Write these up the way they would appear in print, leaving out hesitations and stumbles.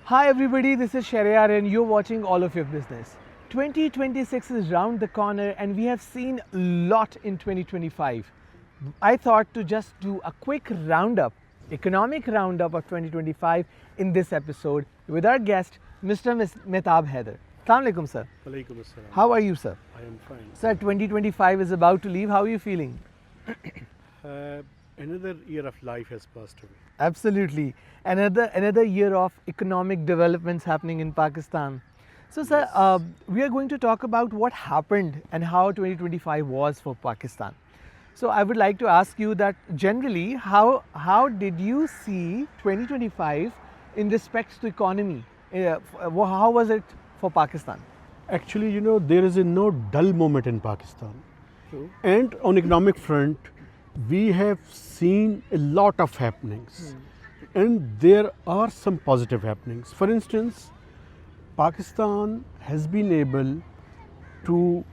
Hi everybody, this is Sharyar and you're watching All of Your Business. 2026 is round the corner and we have seen a lot in 2025. I thought to just do a quick roundup, economic roundup of 2025 in this episode with our guest, Mr. Mehtab Haider. Assalamu alaikum, sir. Walaikum assalam. How are you, sir? I am fine. Sir, 2025 is about to leave. How are you feeling? Another year of life has passed away. Absolutely. Another year of economic developments happening in Pakistan. So, sir, we are going to talk about what happened and how 2025 was for Pakistan. So, I would like to ask you that generally, how did you see 2025 in respect to economy? How was it for Pakistan? Actually, there is no dull moment in Pakistan. True. And on economic front, we have seen a lot of happenings. And there are some positive happenings. For instance, Pakistan has been able to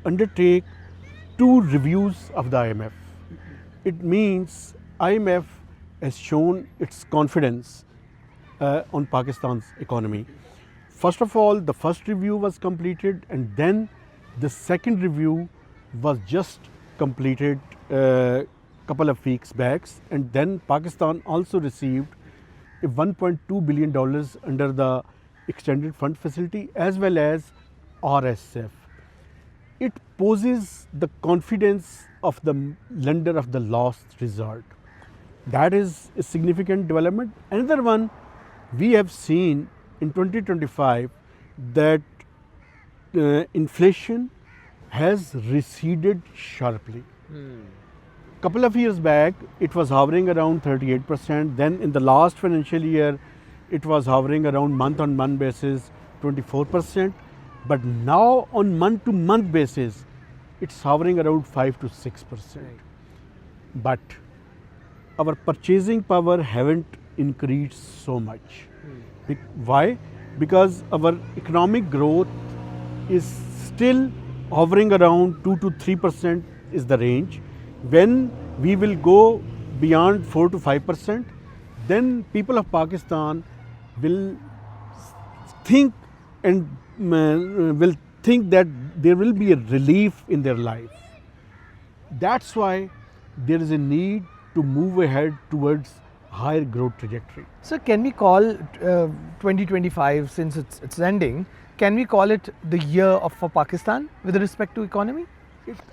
undertake 2 reviews of the IMF. It means IMF has shown its confidence on Pakistan's economy. First of all, the first review was completed, and then the second review was just completed a couple of weeks back, and then Pakistan also received a $1.2 billion under the extended fund facility as well as RSF. It poses the confidence of the lender of the last resort. That is a significant development. Another one, we have seen in 2025 that inflation has receded sharply. Couple of years back, it was hovering around 38%. Then in the last financial year, it was hovering around month-on-month basis 24%. But now on month-to-month basis, it's hovering around 5 to 6%. But our purchasing power haven't increased so much. Why? Because our economic growth is still hovering around 2 to 3% is the range. When we will go beyond 4 to 5%, then people of Pakistan will think and will think that there will be a relief in their life. That's why there is a need to move ahead towards higher growth trajectory. So, can we call 2025, since it's ending, can we call it the year for Pakistan with respect to economy?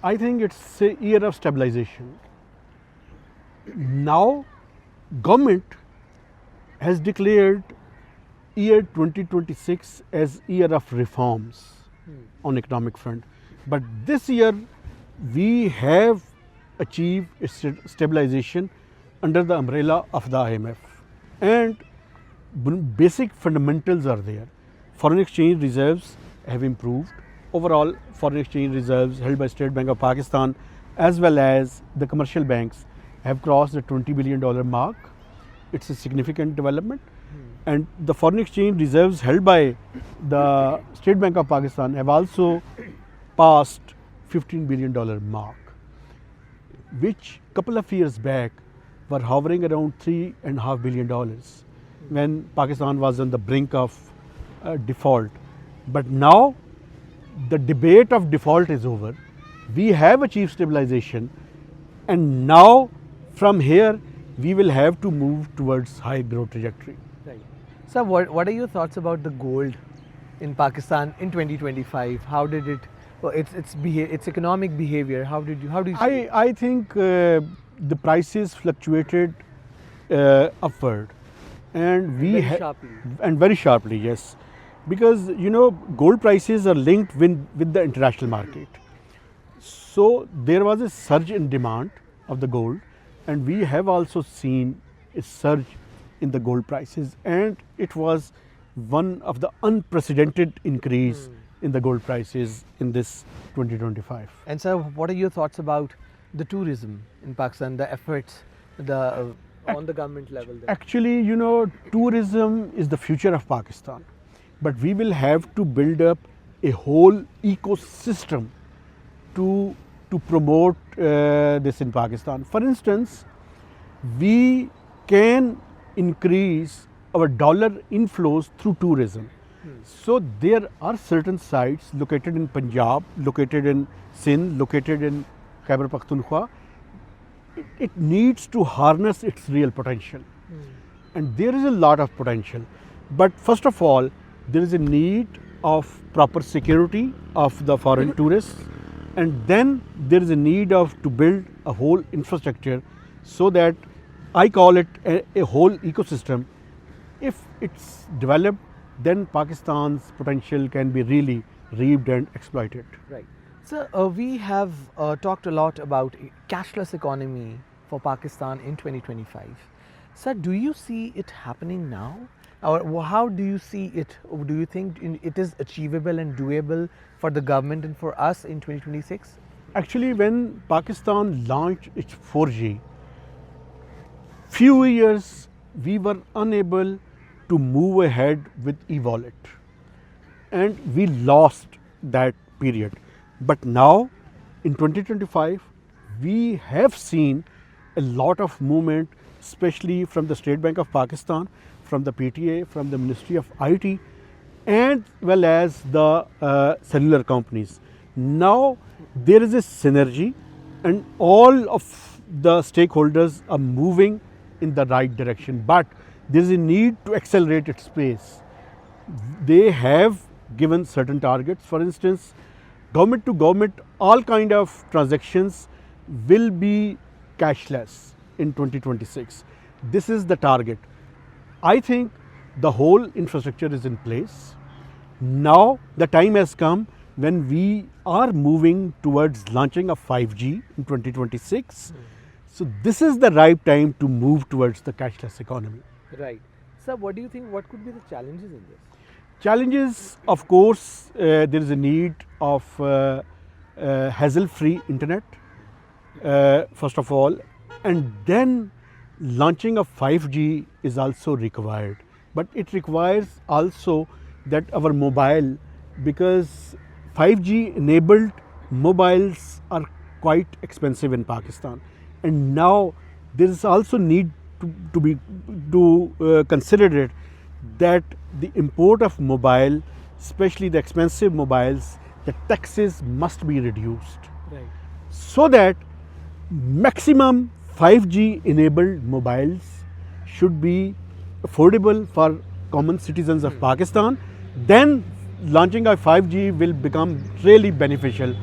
I think it's a year of stabilization. Now, government has declared year 2026 as year of reforms on economic front. But this year, we have achieved a stabilization under the umbrella of the IMF. And basic fundamentals are there. Foreign exchange reserves have improved. Overall, foreign exchange reserves held by State Bank of Pakistan as well as the commercial banks have crossed the $20 billion mark. It's a significant development. And the foreign exchange reserves held by the State Bank of Pakistan have also passed $15 billion mark, which couple of years back were hovering around $3.5 billion when Pakistan was on the brink of default. But now the debate of default is over. We have achieved stabilization, and now from here we will have to move towards high growth trajectory. Right. So, what are your thoughts about the gold in Pakistan in 2025? How did it? Well, its economic behavior. How do you see it? I think the prices fluctuated upward, and very sharply, yes, because gold prices are linked with the international market. So there was a surge in demand of the gold, and we have also seen a surge in the gold prices, and it was one of the unprecedented increase in the gold prices in this 2025. And sir, what are your thoughts about the tourism in Pakistan, the efforts on the government level there? Actually, tourism is the future of Pakistan, but we will have to build up a whole ecosystem to promote this in Pakistan. For instance, we can increase our dollar inflows through tourism. So there are certain sites located in Punjab, located in Sindh, located in Khyber Pakhtunkhwa. It needs to harness its real potential. And there is a lot of potential. But first of all, there is a need of proper security of the foreign tourists, and then there is a need of to build a whole infrastructure, so that I call it a whole ecosystem. If it's developed, then Pakistan's potential can be really reaped and exploited. Right. So we have talked a lot about cashless economy for Pakistan in 2025. Sir, do you see it happening now? Or how do you see it? Do you think it is achievable and doable for the government and for us in 2026? Actually, when Pakistan launched its 4G, few years we were unable to move ahead with e-wallet, and we lost that period. But now in 2025 we have seen a lot of movement, especially from the State Bank of Pakistan, from the PTA, from the Ministry of IT, and well as the cellular companies. Now there is a synergy, and all of the stakeholders are moving in the right direction, but there is a need to accelerate its pace. They have given certain targets. For instance, government to government, all kind of transactions will be cashless in 2026. This is the target. I think the whole infrastructure is in place. Now the time has come when we are moving towards launching of 5G in 2026. So this is the right time to move towards the cashless economy. Right. Sir, what do you think? What could be the challenges in this? Challenges, of course, there is a need of hassle-free internet, first of all, and then launching of 5G is also required. But it requires also that our mobile, because 5G enabled mobiles are quite expensive in Pakistan, and now there is also need to consider it that the import of mobile, especially the expensive mobiles, the taxes must be reduced, Right. so that maximum 5G enabled mobiles should be affordable for common citizens of Pakistan. Then launching of 5G will become really beneficial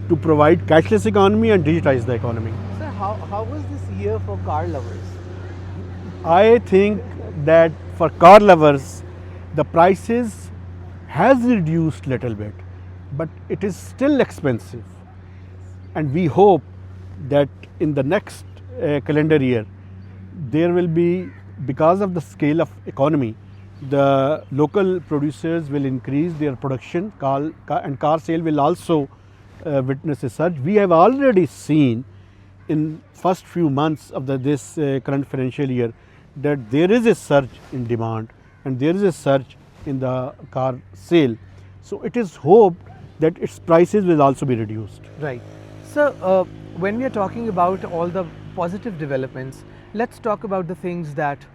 to provide cashless economy and digitize the economy. Sir, how was this year for car lovers? I think that for car lovers, the prices has reduced little bit, but it is still expensive. And we hope that in the next calendar year, there will be, because of the scale of economy, the local producers will increase their production, and car sale will also witness a surge. We have already seen in first few months of this current financial year that there is a surge in demand and there is a surge in the car sale. So it is hoped that its prices will also be reduced. Right. So when we are talking about all the positive developments, let's talk about the things that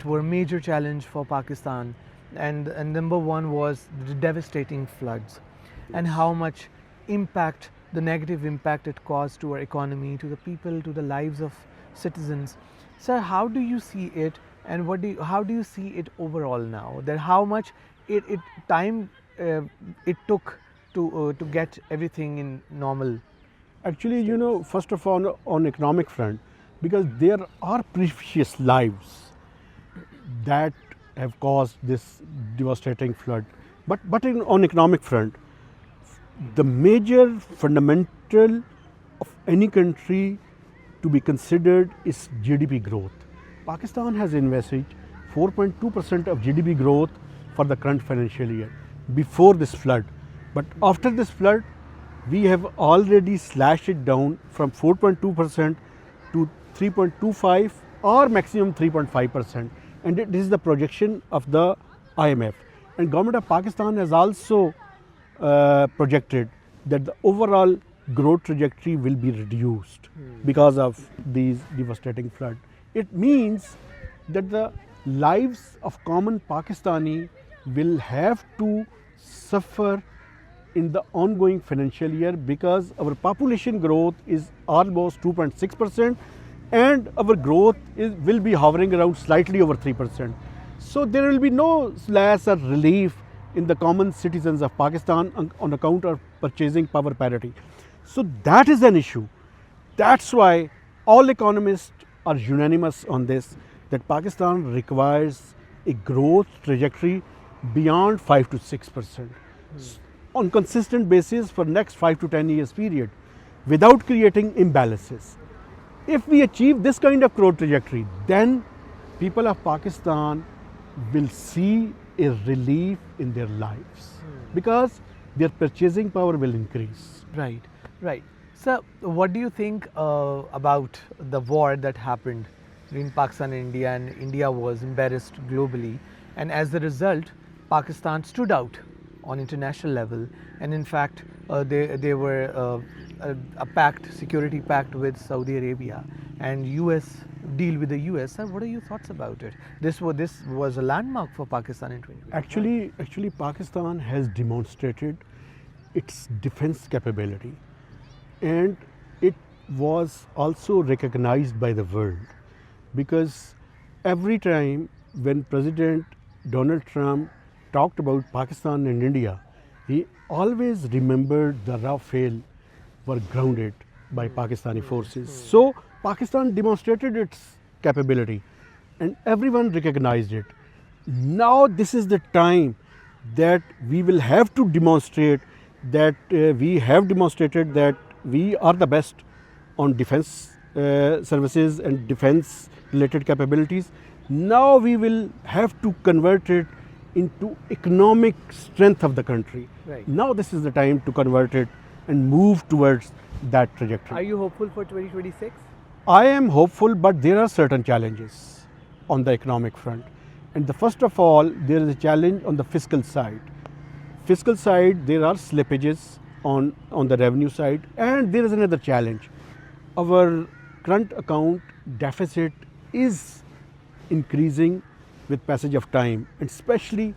were major challenge for Pakistan, and number one was the devastating floods, and how much impact, the negative impact it caused to our economy, to the people, to the lives of citizens. Sir, how do you see it, and how do you see it overall now? That how much time it took to get everything in normal? Actually, you know, first of all, on economic front, because there are precious lives that have caused this devastating flood. But on economic front, the major fundamental of any country to be considered is GDP growth. Pakistan has invested 4.2% of GDP growth for the current financial year before this flood. But after this flood, we have already slashed it down from 4.2% to 3.25 or maximum 3.5%. And it is the projection of the IMF. And government of Pakistan has also projected that the overall growth trajectory will be reduced because of these devastating flood. It means that the lives of common Pakistani will have to suffer in the ongoing financial year because our population growth is almost 2.6% and our growth will be hovering around slightly over 3%. So there will be no slash or relief in the common citizens of Pakistan on account of purchasing power parity. So that is an issue. That's why all economists are unanimous on this, that Pakistan requires a growth trajectory beyond 5 to 6% on consistent basis for next 5 to 10 years period without creating imbalances. If we achieve this kind of growth trajectory, then people of Pakistan will see a relief in their lives because their purchasing power will increase. Right, right. So, what do you think about the war that happened between Pakistan and India, and India was embarrassed globally, and as a result, Pakistan stood out on international level, and in fact, they were a pact, security pact with Saudi Arabia, and US deal with the US. Sir, what are your thoughts about it? This was a landmark for Pakistan in 2020. Actually, Pakistan has demonstrated its defense capability, and it was also recognized by the world because every time when President Donald Trump talked about Pakistan and India, he always remembered the Rafale were grounded by Pakistani forces. So Pakistan demonstrated its capability and everyone recognized it. Now this is the time that we will have to demonstrate that we have demonstrated that we are the best on defense services and defense related capabilities. Now we will have to convert it into economic strength of the country. Right. Now this is the time to convert it and move towards that trajectory. Are you hopeful for 2026? I am hopeful, but there are certain challenges on the economic front. And the first of all, there is a challenge on the fiscal side. Fiscal side, there are slippages on the revenue side, and there is another challenge. Our current account deficit is increasing with passage of time, and especially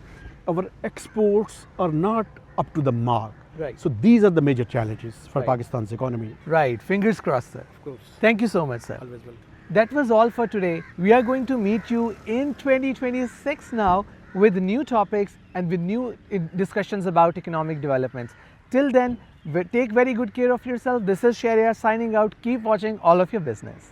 our exports are not up to the mark. Right. So these are the major challenges for Right. Pakistan's economy. Right. Fingers crossed, sir. Of course. Thank you so much, sir. Always welcome. That was all for today. We are going to meet you in 2026 now with new topics and with new discussions about economic developments. Till then, take very good care of yourself. This is Sharia signing out. Keep watching All of Your Business.